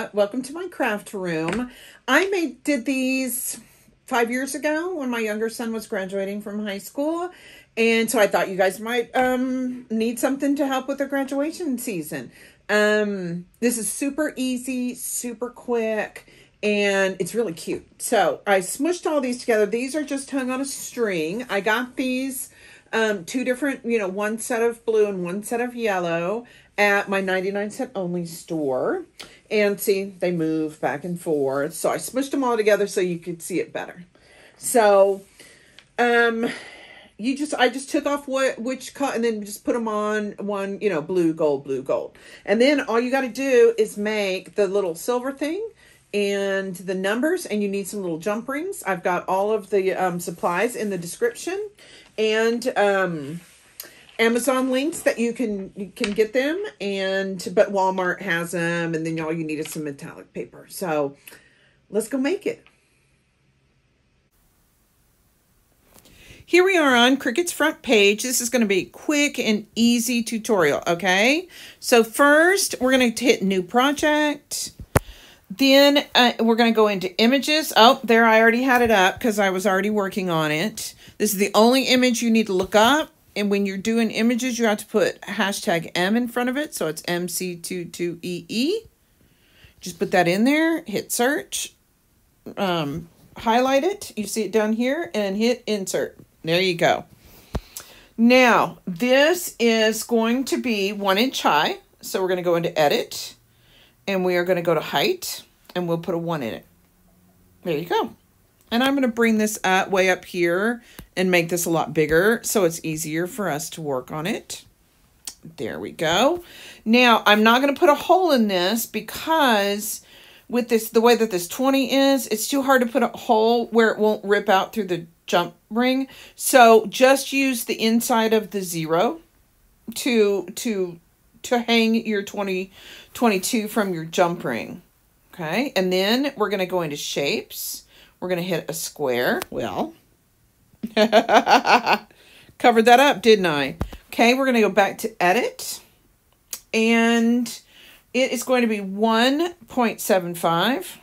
Linda. Welcome to my craft room. I did these 5 years ago when my younger son was graduating from high school. And so I thought you guys might need something to help with their graduation season. This is super easy, super quick, and it's really cute. So I smushed all these together. These are just hung on a string. I got these two different, one set of blue and one set of yellow at my 99-cent only store. And see, they move back and forth. So I smushed them all together so you could see it better. So, I just took off which cut and then just put them on one, blue, gold, blue, gold. And then all you got to do is make the little silver thing and the numbers, and you need some little jump rings. I've got all of the supplies in the description, and Amazon links that you can get them, but Walmart has them, and then all you need is some metallic paper. So let's go make it. Here we are on Cricut's front page. This is going to be a quick and easy tutorial, okay? So first, we're going to hit New Project. Then we're going to go into Images. Oh, there, I already had it up because I was already working on it. This is the only image you need to look up. And when you're doing images, you have to put hashtag M in front of it. So it's MC22EE. Just put that in there. Hit Search. Highlight it. You see it down here. And hit Insert. There you go. Now, this is going to be 1 inch high. So we're going to go into Edit. And we are going to go to Height. And we'll put a 1 in it. There you go. And I'm going to bring this way up here and make this a lot bigger so it's easier for us to work on it. There we go. Now, I'm not going to put a hole in this because with this, the way that this 20 is, it's too hard to put a hole where it won't rip out through the jump ring. So just use the inside of the 0 to hang your 22 from your jump ring. Okay, and then we're going to go into Shapes. We're going to hit a square. Well, covered that up, didn't I? Okay, we're going to go back to Edit. And it is going to be 1.75.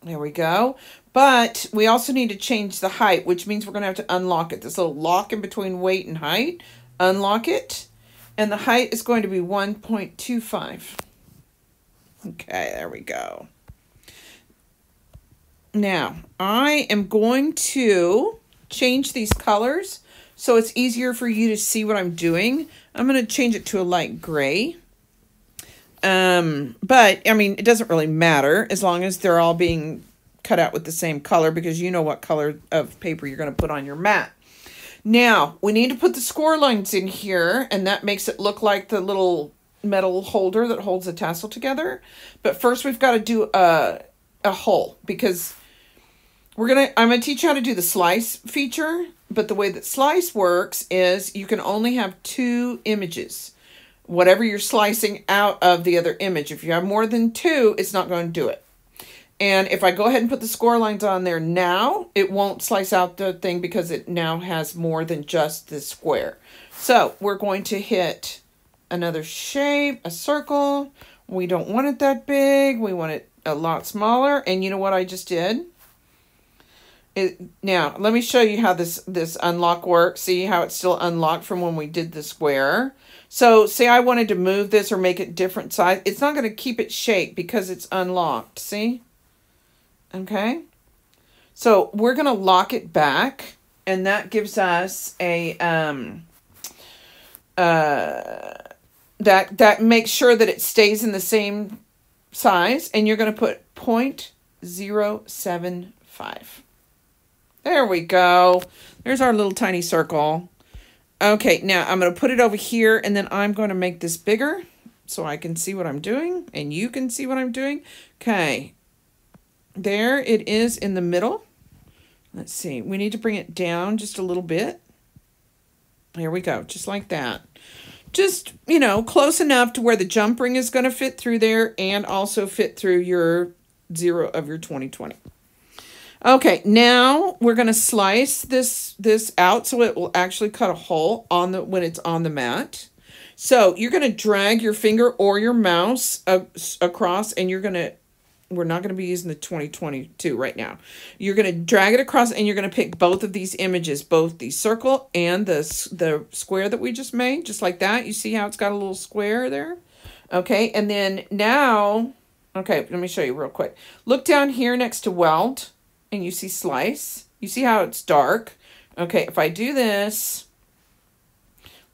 There we go. But we also need to change the height, which means we're going to have to unlock it. This little lock in between weight and height. Unlock it. And the height is going to be 1.25. Okay, there we go. Now, I am going to change these colors so it's easier for you to see what I'm doing. I'm going to change it to a light gray. But, I mean, it doesn't really matter as long as they're all being cut out with the same color because you know what color of paper you're going to put on your mat. Now, we need to put the score lines in here, and that makes it look like the little metal holder that holds the tassel together. But first, we've got to do a hole because I'm going to teach you how to do the slice feature, but the way that slice works is you can only have 2 images, whatever you're slicing out of the other image. If you have more than 2, it's not going to do it. And if I go ahead and put the score lines on there now, it won't slice out the thing because it now has more than just the square. So we're going to hit another shape, a circle. We don't want it that big. We want it a lot smaller. And you know what I just did? Now, let me show you how this unlock works. See how it's still unlocked from when we did the square. So, say I wanted to move this or make it different size. It's not going to keep it shaped because it's unlocked. See? Okay? So, we're going to lock it back. And that gives us a... that makes sure that it stays in the same size. And you're going to put 0.075. There we go. There's our little tiny circle. Okay, now I'm going to put it over here, and then I'm going to make this bigger so I can see what I'm doing, and you can see what I'm doing. Okay, there it is in the middle. Let's see. We need to bring it down just a little bit. There we go, just like that. Just, close enough to where the jump ring is going to fit through there and also fit through your 0 of your 2020. Okay, now we're going to slice this out so it will actually cut a hole when it's on the mat. So you're going to drag your finger or your mouse across, and you're going to, we're not going to be using the 2022 right now. You're going to drag it across, and you're going to pick both of these images, both the circle and the square that we just made, just like that. You see how it's got a little square there? Okay, and then now, okay, let me show you real quick. Look down here next to weld, and you see slice. You see how it's dark? Okay, if I do this,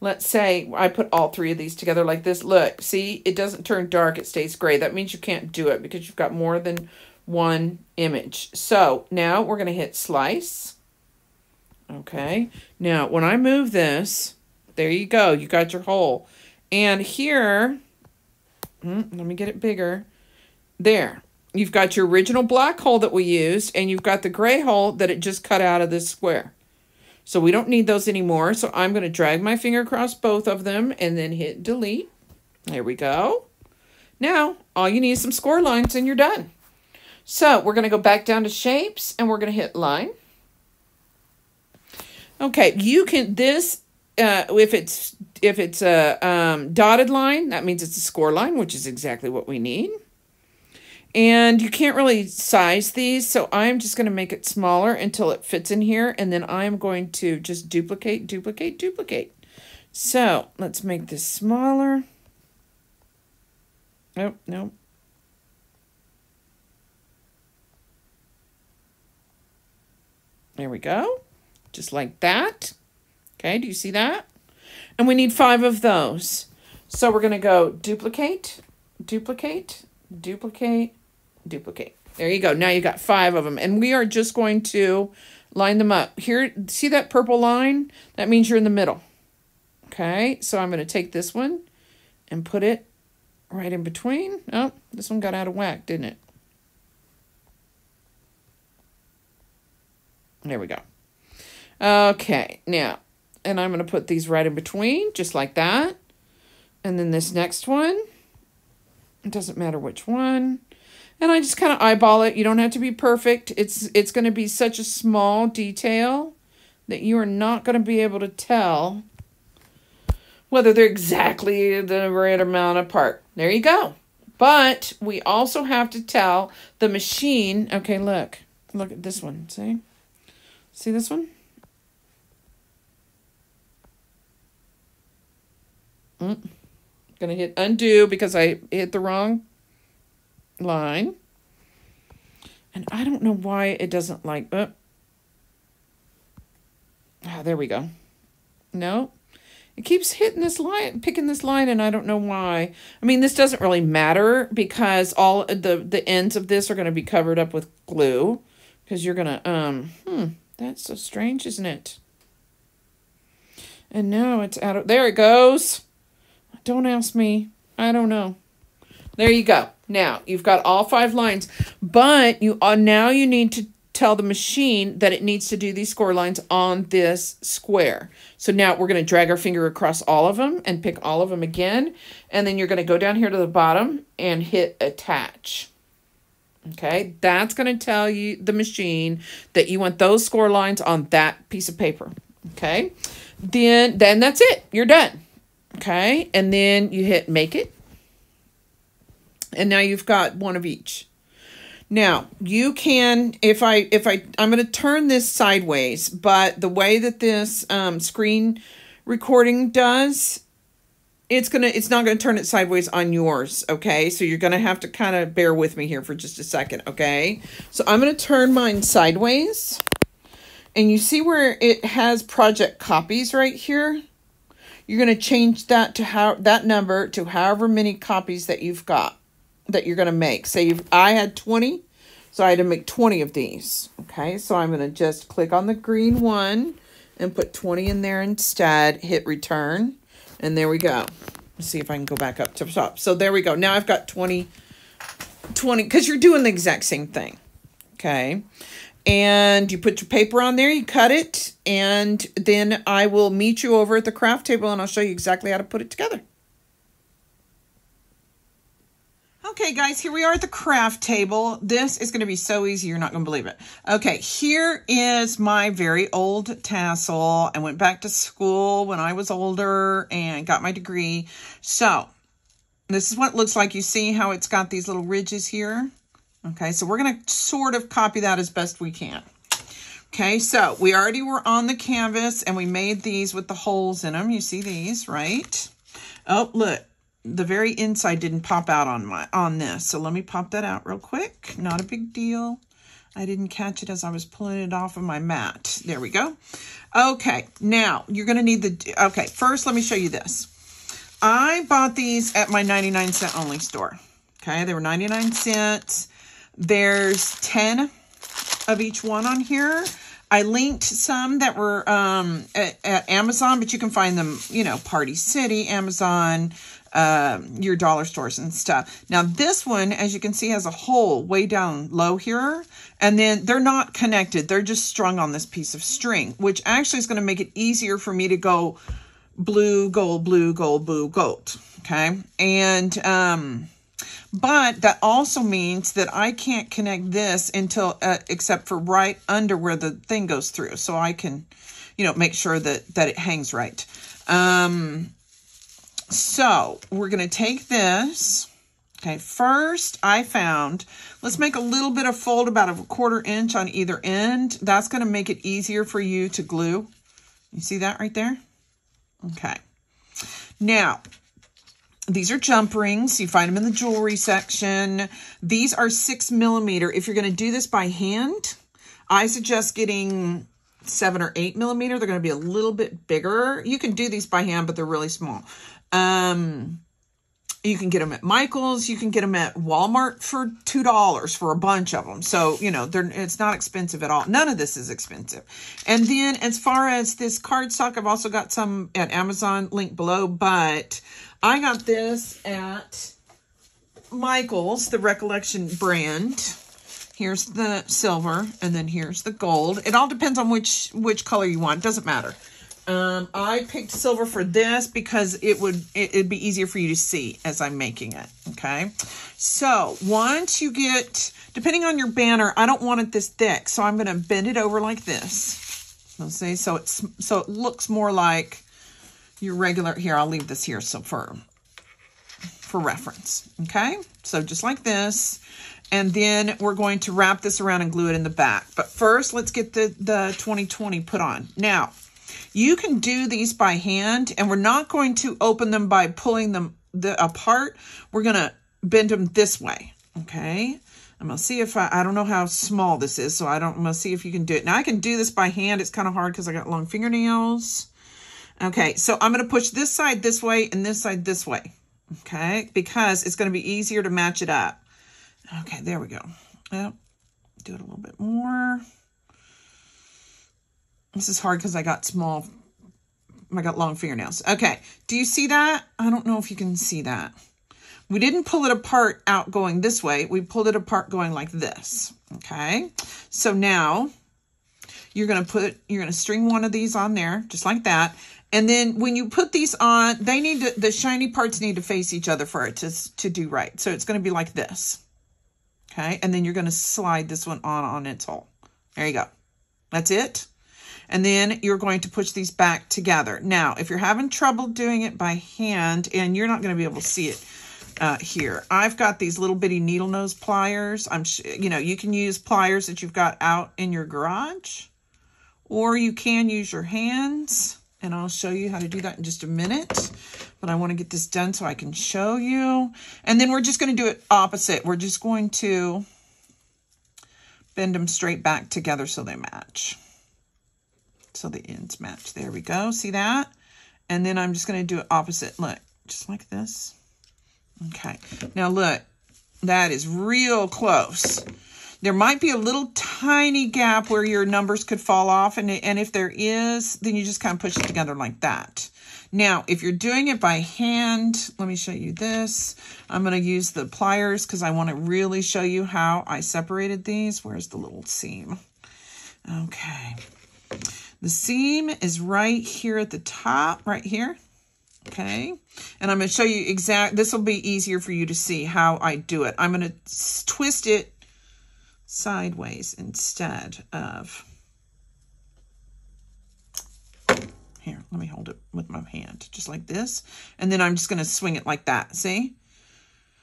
let's say I put all three of these together like this. Look, see, it doesn't turn dark. It stays gray. That means you can't do it because you've got more than one image. So now we're going to hit slice. Okay. Now, when I move this, there you go. You got your hole. And here, let me get it bigger. There. You've got your original black hole that we used, and you've got the gray hole that it just cut out of this square. So we don't need those anymore. So I'm going to drag my finger across both of them and then hit delete. There we go. Now, all you need is some score lines and you're done. So we're going to go back down to shapes and we're going to hit line. Okay, you can, this, if it's a dotted line, that means it's a score line, which is exactly what we need. And you can't really size these, so I'm just going to make it smaller until it fits in here, and then I'm going to just duplicate, duplicate, duplicate. So let's make this smaller. Nope, nope. There we go. Just like that. Okay, do you see that? And we need 5 of those. So we're going to go duplicate, duplicate, duplicate, duplicate. There you go. Now you got 5 of them. And we are just going to line them up. Here, see that purple line? That means you're in the middle. Okay, so I'm going to take this one and put it right in between. Oh, this one got out of whack, didn't it? There we go. Okay, now, and I'm going to put these right in between, just like that. And then this next one, it doesn't matter which one. And I just kind of eyeball it. You don't have to be perfect. It's going to be such a small detail that you are not going to be able to tell whether they're exactly the right amount apart. There you go. But we also have to tell the machine, okay, look at this one, see? See this one? Gonna hit undo because I hit the wrong line. And I don't know why it doesn't like, there we go. No, it keeps hitting this line, picking this line, and I don't know why. I mean, this doesn't really matter because all the ends of this are going to be covered up with glue because you're going to, that's so strange, isn't it? And now it's out of, there it goes. Don't ask me. I don't know. There you go. Now, you've got all 5 lines, but now you need to tell the machine that it needs to do these score lines on this square. So now we're going to drag our finger across all of them and pick all of them again. And then you're going to go down here to the bottom and hit attach. Okay, that's going to tell you, the machine, that you want those score lines on that piece of paper. Okay, then that's it. You're done. Okay, and then you hit make it. And now you've got one of each. Now, you can, I'm going to turn this sideways, but the way that this screen recording does, it's not going to turn it sideways on yours, okay? So you're going to have to kind of bear with me here for just a second, okay? So I'm going to turn mine sideways. And you see where it has project copies right here? You're going to change that to that number to however many copies that you've got that you're going to make. Say I had 20, so I had to make 20 of these. Okay, so I'm going to just click on the green one and put 20 in there instead. Hit return, and there we go. Let's see if I can go back up to the top. So there we go. Now I've got 20, because you're doing the exact same thing. Okay. And you put your paper on there, you cut it, and then I will meet you over at the craft table and I'll show you exactly how to put it together. Okay, guys, here we are at the craft table. This is going to be so easy, you're not going to believe it. Okay, here is my very old tassel. I went back to school when I was older and got my degree. So, this is what it looks like. You see how it's got these little ridges here? Okay, so we're going to sort of copy that as best we can. Okay, so we already were on the canvas and we made these with the holes in them. You see these, right? Oh, look. The very inside didn't pop out on this. So let me pop that out real quick. Not a big deal. I didn't catch it as I was pulling it off of my mat. There we go. Okay, now you're going to need the, okay, first let me show you this. I bought these at my 99-cent only store. Okay, they were 99 cents. There's 10 of each one on here. I linked some that were at Amazon, but you can find them, you know, Party City, Amazon, your dollar stores and stuff. Now this one, as you can see, has a hole way down low here, and then they're not connected. They're just strung on this piece of string, which actually is going to make it easier for me to go blue, gold, blue, gold, blue, gold. Okay. And, but that also means that I can't connect this until, except for right under where the thing goes through. So I can, you know, make sure that it hangs right. So we're going to take this. Okay, first I found, let's make a little bit of fold, about a 1/4 inch on either end. That's going to make it easier for you to glue. You see that right there? Okay. Now, these are jump rings. You find them in the jewelry section. These are 6mm. If you're going to do this by hand, I suggest getting 7 or 8mm. They're going to be a little bit bigger. You can do these by hand, but they're really small. You can get them at Michael's. You can get them at Walmart for $2 for a bunch of them. So, you know, it's not expensive at all. None of this is expensive. And then as far as this cardstock, I've also got some at Amazon, link below, but I got this at Michael's, the Recollection brand. Here's the silver, and then here's the gold. It all depends on which color you want. It doesn't matter. I picked silver for this because it'd be easier for you to see as I'm making it. Okay. So once you get, depending on your banner, I don't want it this thick, so I'm going to bend it over like this. Let's see. So it looks more like your regular, here, I'll leave this here. So for reference. Okay. So just like this. And then we're going to wrap this around and glue it in the back. But first, let's get the 2020 put on. Now, you can do these by hand, and we're not going to open them by pulling them apart. We're going to bend them this way, okay? I'm going to see if I don't know how small this is, so I'm going to see if you can do it. Now, I can do this by hand. It's kind of hard because I got long fingernails. Okay, so I'm going to push this side this way and this side this way, okay? Because it's going to be easier to match it up. Okay, there we go. Yep. Do it a little bit more. This is hard because I got long fingernails. Okay, do you see that? I don't know if you can see that. We didn't pull it apart out going this way. We pulled it apart going like this. Okay, so now you're going to string one of these on there, just like that. And then when you put these on, the shiny parts need to face each other for it to do right. So it's going to be like this. Okay, and then you're going to slide this one on its hole. There you go. That's it. And then you're going to push these back together. Now, if you're having trouble doing it by hand, and you're not going to be able to see it here, I've got these little bitty needle nose pliers. You can use pliers that you've got out in your garage, or you can use your hands. And I'll show you how to do that in just a minute. But I want to get this done so I can show you. And then we're just going to do it opposite. We're just going to bend them straight back together so they match. So the ends match. There we go. See that? And then I'm just going to do it opposite. Look, just like this. Okay. Now look, that is real close. There might be a little tiny gap where your numbers could fall off. And if there is, then you just kind of push it together like that. Now, if you're doing it by hand, let me show you this. I'm going to use the pliers because I want to really show you how I separated these. Where's the little seam? Okay. The seam is right here at the top, right here. Okay, and I'm going to show you this will be easier for you to see how I do it. I'm going to twist it sideways instead of, here, let me hold it with my hand, just like this. And then I'm just going to swing it like that, see?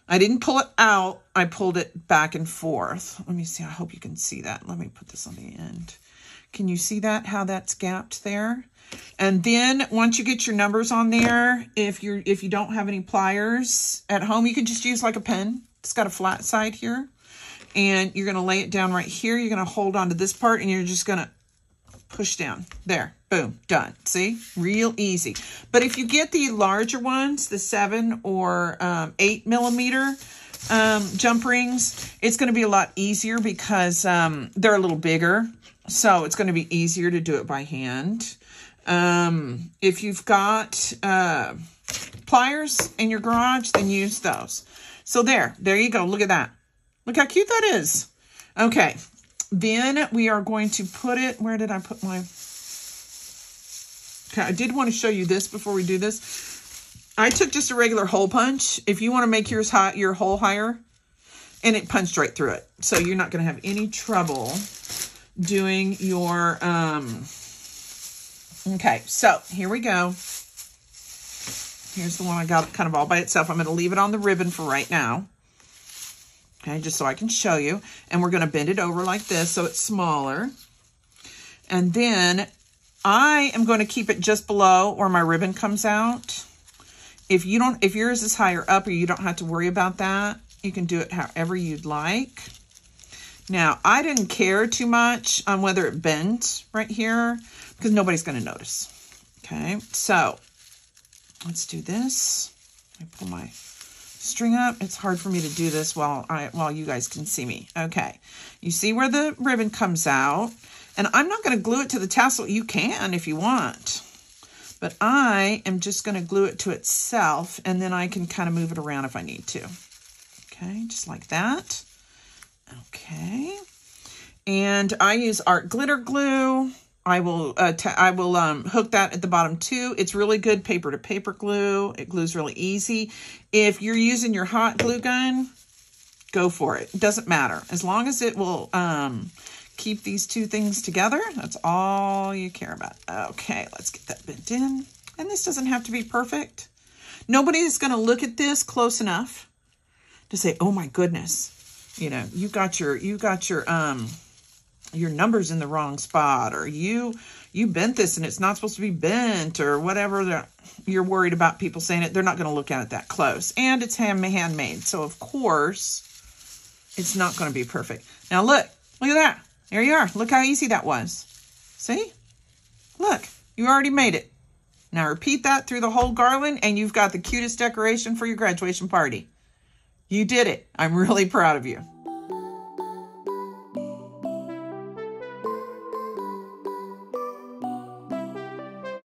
I didn't pull it out, I pulled it back and forth. Let me see, I hope you can see that. Let me put this on the end. Can you see that, how that's gapped there? And then once you get your numbers on there, if you don't have any pliers at home, you can just use like a pen. It's got a flat side here. And you're going to lay it down right here. You're going to hold on to this part and you're just going to push down. There, boom, done. See? Real easy. But if you get the larger ones, the 7 or 8 millimeter jump rings, it's going to be a lot easier because they're a little bigger. So it's going to be easier to do it by hand. If you've got pliers in your garage, then use those. So there you go. Look at that. Look how cute that is. Okay, then we are going to put it, where did I put my, okay, I did want to show you this before we do this. I took just a regular hole punch. If you want to make yours hot, your hole higher, and it punched right through it. So you're not going to have any trouble doing your, okay, so here we go. Here's the one I got kind of all by itself. I'm going to leave it on the ribbon for right now. Okay, just so I can show you. And we're going to bend it over like this so it's smaller. And then I am going to keep it just below where my ribbon comes out. If yours is higher up or you don't have to worry about that, you can do it however you'd like. Now, I didn't care too much on whether it bends right here because nobody's going to notice. Okay, so let's do this. I pull my string up. It's hard for me to do this while you guys can see me. Okay, you see where the ribbon comes out, and I'm not going to glue it to the tassel. You can if you want, but I am just going to glue it to itself, and then I can kind of move it around if I need to. Okay, just like that. Okay, and I use art glitter glue. I will hook that at the bottom too. It's really good paper to paper glue. It glues really easy. If you're using your hot glue gun, go for it. It doesn't matter. As long as it will keep these two things together, that's all you care about. Okay, let's get that bent in. And this doesn't have to be perfect. Nobody is going to look at this close enough to say, "Oh my goodness, you know, you got your numbers in the wrong spot," or you bent this and it's not supposed to be bent, or whatever. You're worried about people saying it. They're not going to look at it that close. And it's handmade. So, of course, it's not going to be perfect. Now, look at that. There you are. Look how easy that was. See? Look, you already made it. Now, repeat that through the whole garland, and you've got the cutest decoration for your graduation party. You did it. I'm really proud of you.